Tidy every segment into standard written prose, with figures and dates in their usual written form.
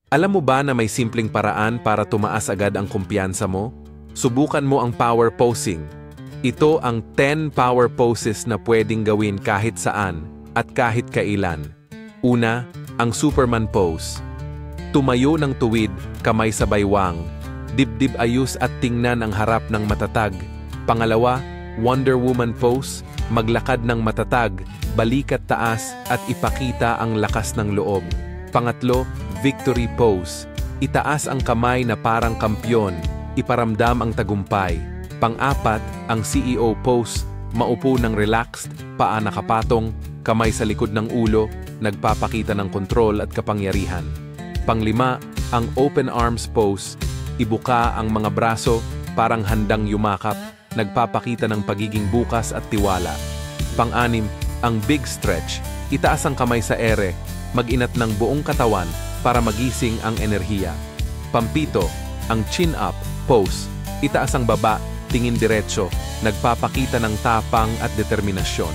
Alam mo ba na may simpleng paraan para tumaas agad ang kumpiyansa mo? Subukan mo ang power posing. Ito ang 10 power poses na pwedeng gawin kahit saan at kahit kailan. Una, ang Superman pose. Tumayo ng tuwid, kamay sa baywang. Dibdib ayos at tingnan ang harap ng matatag. Pangalawa, Wonder Woman pose. Maglakad ng matatag, balikat taas at ipakita ang lakas ng loob. Pangatlo, Victory pose. Itaas ang kamay na parang kampyon, iparamdam ang tagumpay. Pang-apat, ang CEO pose. Maupo ng relaxed, paa nakapatong, kamay sa likod ng ulo, nagpapakita ng kontrol at kapangyarihan. Panglima, ang Open Arms pose. Ibuka ang mga braso, parang handang yumakap, nagpapakita ng pagiging bukas at tiwala. Pang-anim, ang Big Stretch. Itaas ang kamay sa ere, mag-inat ng buong katawan para magising ang enerhiya. Pampito, ang Chin Up pose. Itaas ang baba, tingin diretso, nagpapakita ng tapang at determinasyon.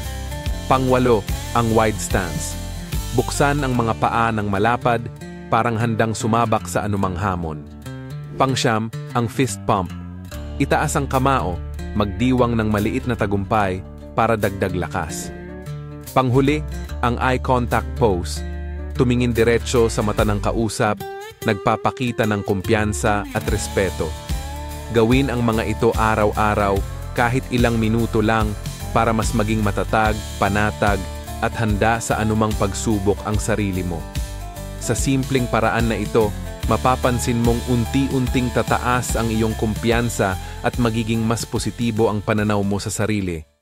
Pangwalo, ang Wide Stance. Buksan ang mga paa ng malapad, parang handang sumabak sa anumang hamon. Pangsyam, ang Fist Pump. Itaas ang kamao, magdiwang ng maliit na tagumpay para dagdag lakas. Panghuli, ang Eye Contact pose. Tumingin diretso sa mata ng kausap, nagpapakita ng kumpiyansa at respeto. Gawin ang mga ito araw-araw, kahit ilang minuto lang, para mas maging matatag, panatag, at handa sa anumang pagsubok ang sarili mo. Sa simpleng paraan na ito, mapapansin mong unti-unting tataas ang iyong kumpiyansa at magiging mas positibo ang pananaw mo sa sarili.